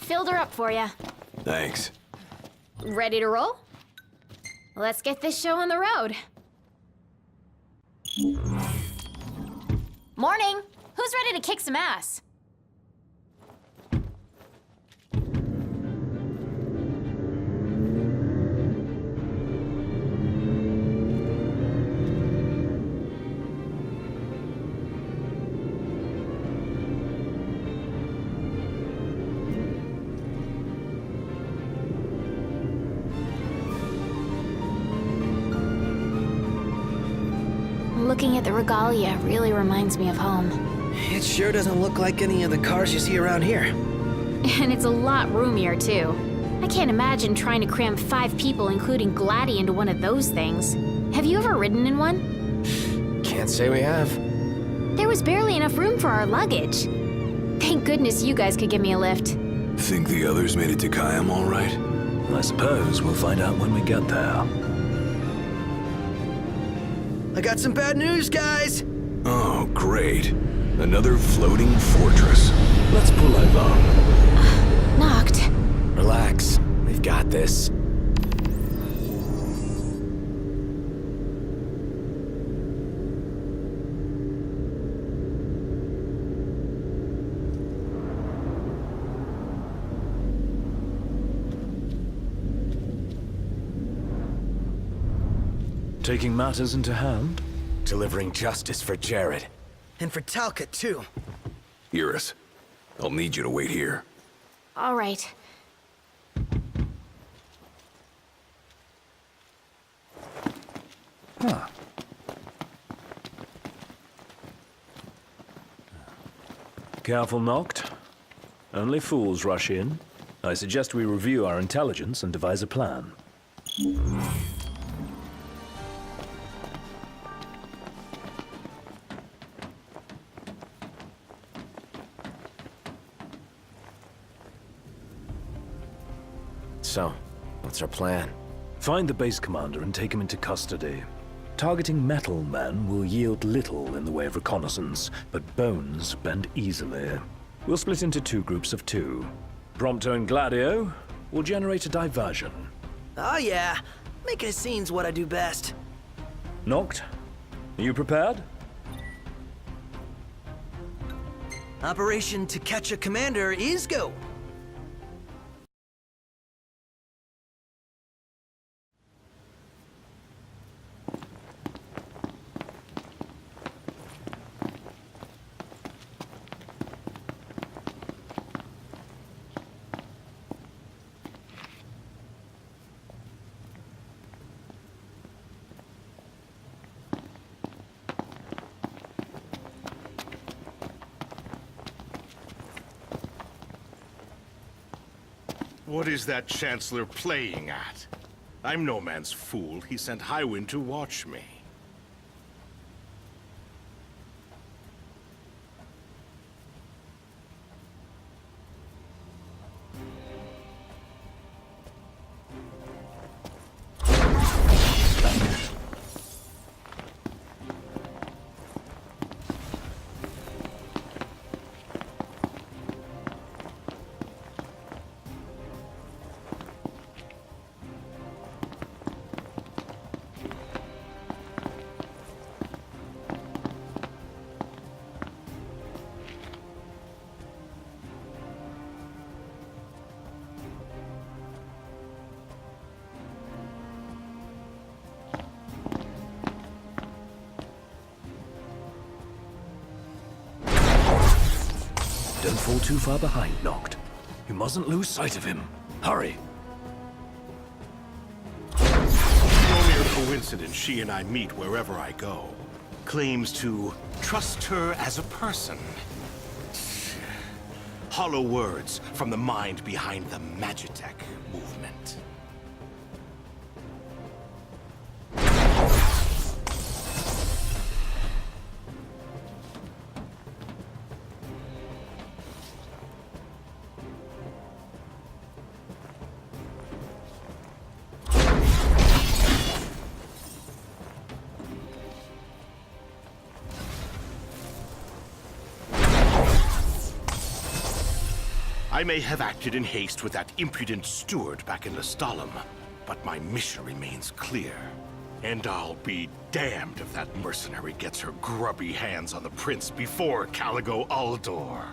Filled her up for you. Thanks. Ready to roll? Let's get this show on the road. Morning! Who's ready to kick some ass? Looking at the regalia really reminds me of home. It sure doesn't look like any of the cars you see around here. And it's a lot roomier, too. I can't imagine trying to cram 5 people, including Gladdy, into one of those things. Have you ever ridden in one? Can't say we have. There was barely enough room for our luggage. Thank goodness you guys could give me a lift. Think the others made it to Kayam all right? I suppose we'll find out when we get there. I got some bad news, guys! Oh, great. Another floating fortress. Let's pull over. Knocked. Relax. We've got this. Taking matters into hand? Delivering justice for Jared. And for Talcott, too. Iris, I'll need you to wait here. All right. Huh. Careful, Noct. Only fools rush in. I suggest we review our intelligence and devise a plan. So, what's our plan? Find the base commander and take him into custody. Targeting metal men will yield little in the way of reconnaissance, but bones bend easily. We'll split into 2 groups of 2. Prompto and Gladio will generate a diversion. Oh yeah, making a scene's what I do best. Noct, are you prepared? Operation To Catch a Commander is go! What is that Chancellor playing at? I'm no man's fool. He sent Highwind to watch me. Don't fall too far behind, Noct. You mustn't lose sight of him. Hurry. No mere coincidence she and I meet wherever I go. Claims to trust her as a person. Hollow words from the mind behind the Magitech movement. I may have acted in haste with that impudent steward back in Lestalem, but my mission remains clear. And I'll be damned if that mercenary gets her grubby hands on the prince before Caligo Uldor.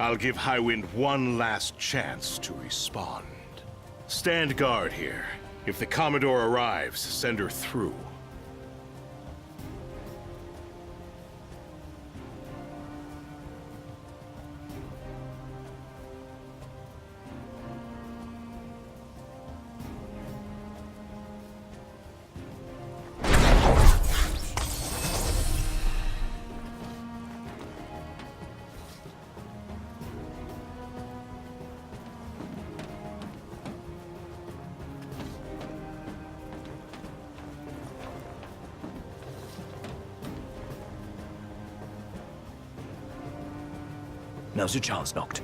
I'll give Highwind one last chance to respond. Stand guard here. If the Commodore arrives, send her through. Now's your chance, Noct.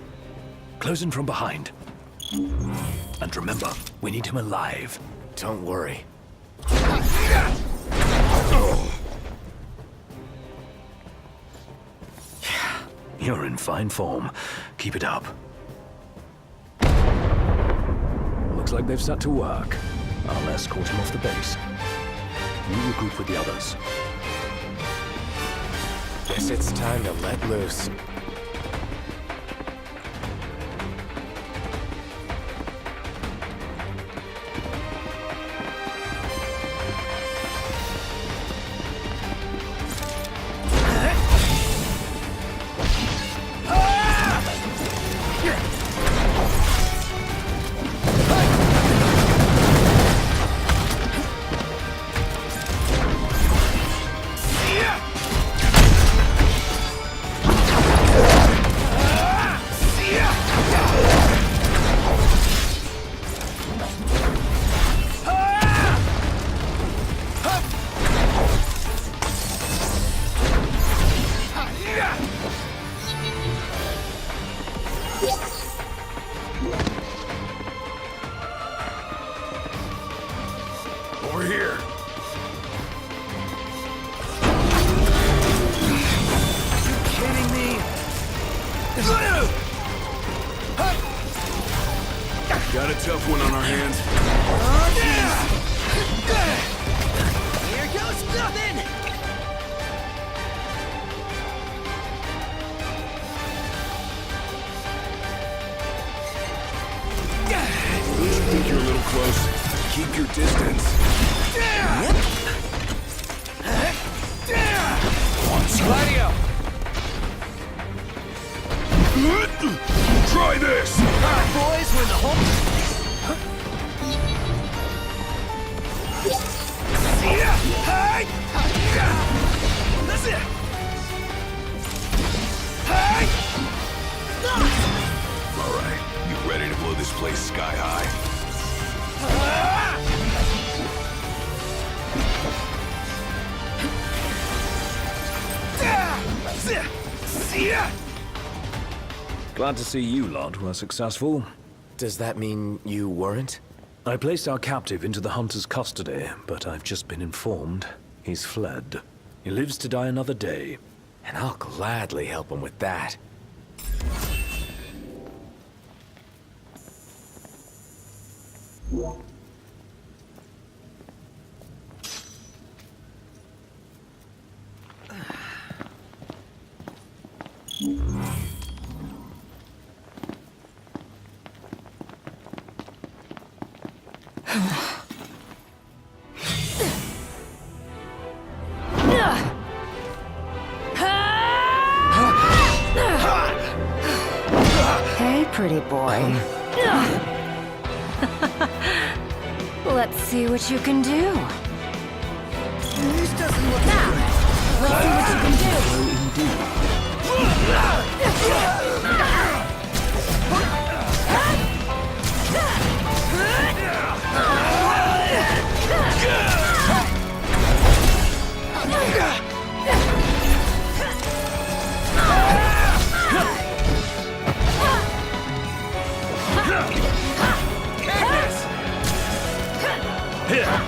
Close in from behind. And remember, we need him alive. Don't worry. You're in fine form. Keep it up. Looks like they've set to work. I'll escort him off the base. You regroup with the others. Guess it's time to let loose. Over here. Kidding me? Got a tough one on our hands. Here goes nothing! Think you're a little close. Keep your distance. Gladio! Try this! Alright, boys, we're in the home. That's it! All right, you ready to blow this place sky high? Glad to see you lot were successful. Does that mean you weren't? I placed our captive into the hunter's custody, but I've just been informed he's fled. He lives to die another day. And I'll gladly help him with that. pretty boy. Let's see what you can do. This doesn't look Now, good. let's see what you can do. Here,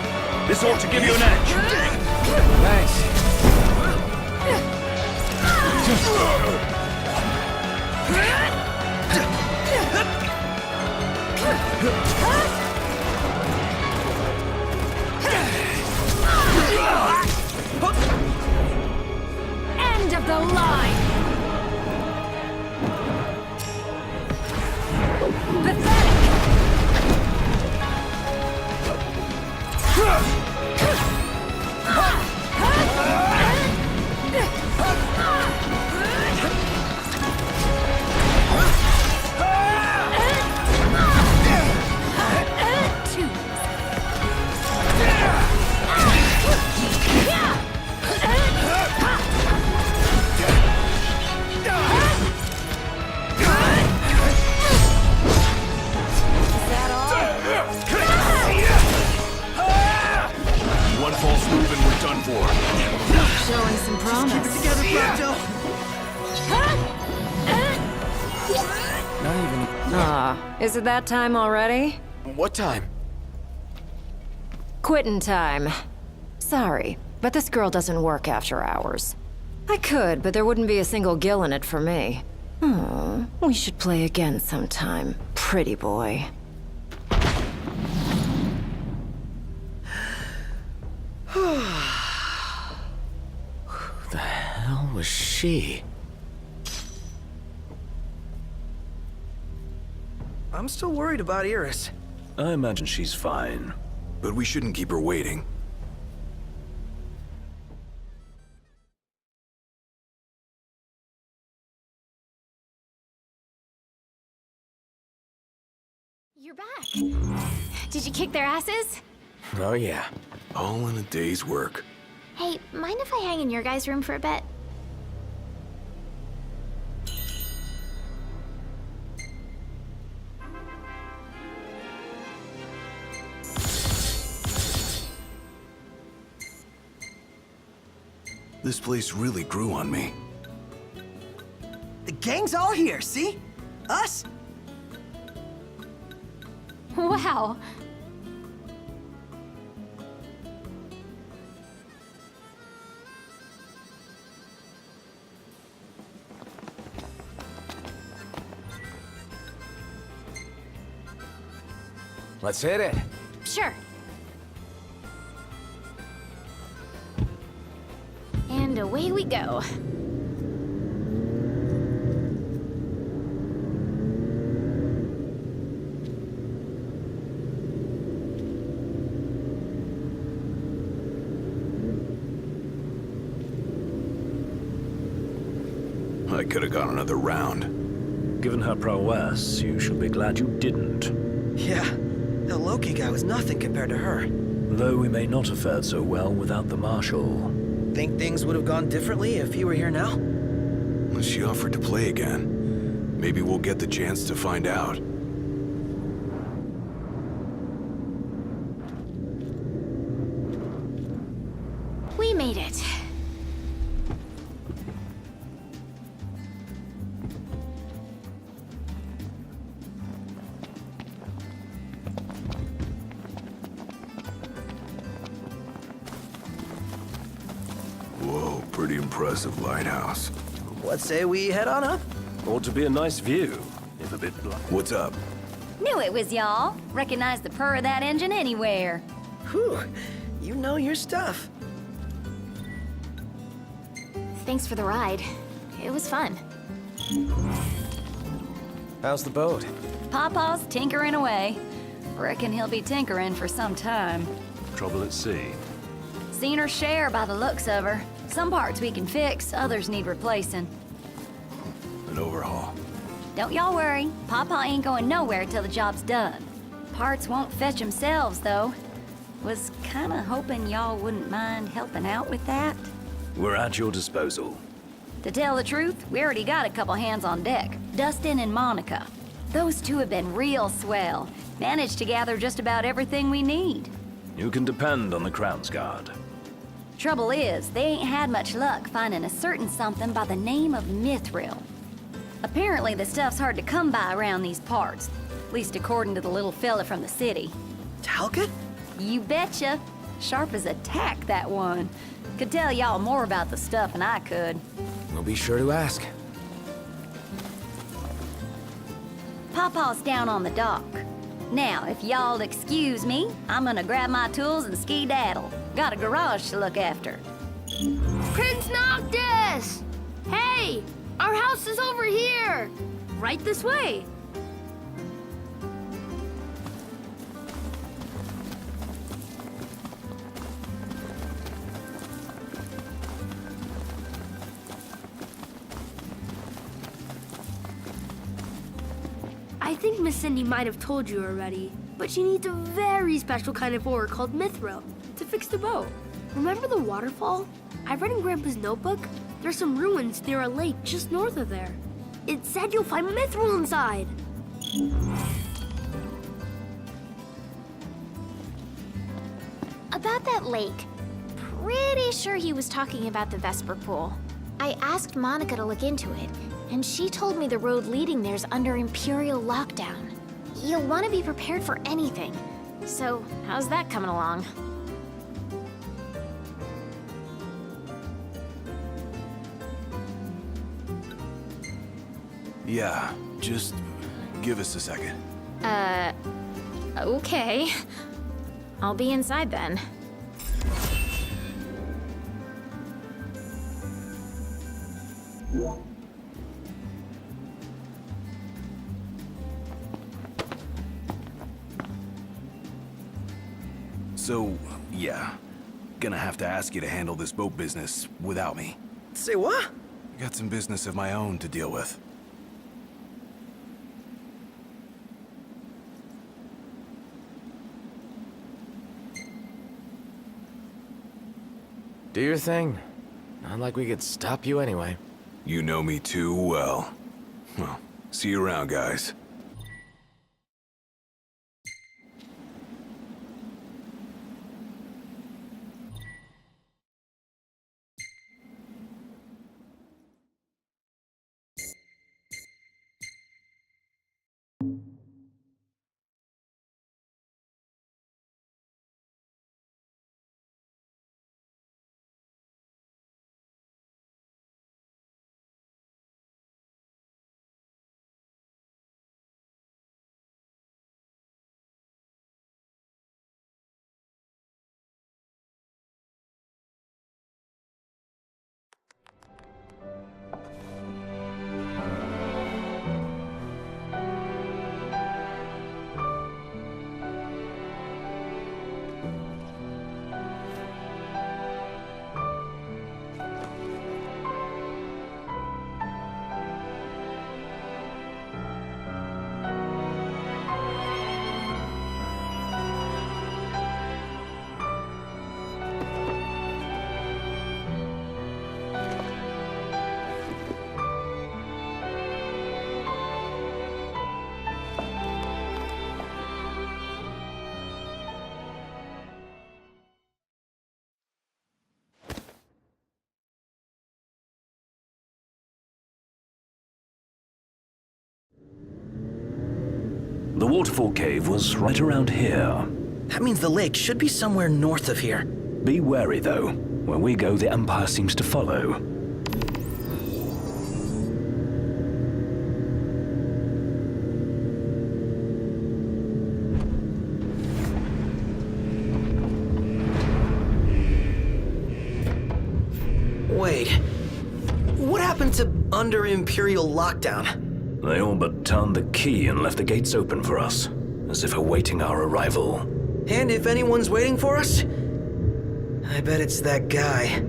this ought to give you an edge. Thanks. End of the line! Pathetic! One false move and we're done for. Showing some promise. Together, Prompto. Is it that time already? What time? Quitting time. Sorry, but this girl doesn't work after hours. I could, but there wouldn't be a single gill in it for me. We should play again sometime, pretty boy. Who the hell was she? I'm still worried about Iris. I imagine she's fine. But we shouldn't keep her waiting. You're back. Did you kick their asses? Oh yeah. All in a day's work. Hey, mind if I hang in your guys' room for a bit? This place really grew on me. The gang's all here, see? Us? Wow. Let's hit it. Sure. And away we go. I could have gone another round. Given her prowess, you should be glad you didn't. Yeah. The Loki guy was nothing compared to her. Though we may not have fared so well without the Marshal. Think things would have gone differently if he were here now? She offered to play again. Maybe we'll get the chance to find out. We made it. Whoa, pretty impressive lighthouse. What say we head on up? Ought to be a nice view, if a bit blunt. What's up? Knew it was y'all. Recognize the purr of that engine anywhere. Whew. You know your stuff. Thanks for the ride. It was fun. How's the boat? Pawpaw's tinkering away. Reckon he'll be tinkering for some time. Trouble at sea. Seen her share by the looks of her. Some parts we can fix, others need replacing. An overhaul. Don't y'all worry. Papa ain't going nowhere till the job's done. Parts won't fetch themselves, though. Was kinda hoping y'all wouldn't mind helping out with that. We're at your disposal. To tell the truth, we already got a couple hands on deck. Dustin and Monica. Those two have been real swell. Managed to gather just about everything we need. You can depend on the Crown's Guard. Trouble is, they ain't had much luck finding a certain something by the name of Mithril. Apparently the stuff's hard to come by around these parts. At least according to the little fella from the city. Talcott? You betcha. Sharp as a tack, that one. Could tell y'all more about the stuff than I could. We'll be sure to ask. Papa's down on the dock. Now, if y'all'll excuse me, I'm gonna grab my tools and ski-daddle. Got a garage to look after. Prince Noctis! Hey! Our house is over here! Right this way! I think Miss Cindy might have told you already, but she needs a very special kind of ore called mithril to fix the boat. Remember the waterfall? I read in Grandpa's notebook, there's some ruins near a lake just north of there. It said you'll find mithril inside. About that lake, pretty sure he was talking about the Vesper Pool. I asked Monica to look into it, and she told me the road leading there's under Imperial lockdown. You'll want to be prepared for anything. So, how's that coming along? Yeah, just give us a second. Okay. I'll be inside then. So, yeah. Gonna have to ask you to handle this boat business without me. Say what? Got some business of my own to deal with. Do your thing. Not like we could stop you anyway. You know me too well. Well, see you around, guys. The waterfall cave was right around here. That means the lake should be somewhere north of here. Be wary, though. Where we go, the Empire seems to follow. Wait. What happened to under Imperial lockdown? They all but turned the key and left the gates open for us, as if awaiting our arrival. And if anyone's waiting for us, I bet it's that guy.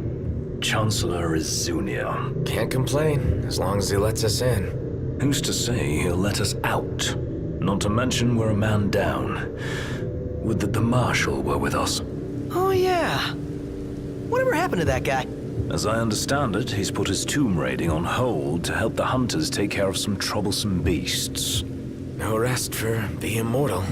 Chancellor Izunia. Can't complain, as long as he lets us in. Who's to say he'll let us out? Not to mention we're a man down. Would that the Marshal were with us. Oh, yeah. Whatever happened to that guy? As I understand it, he's put his tomb raiding on hold to help the hunters take care of some troublesome beasts. No rest for the immortal.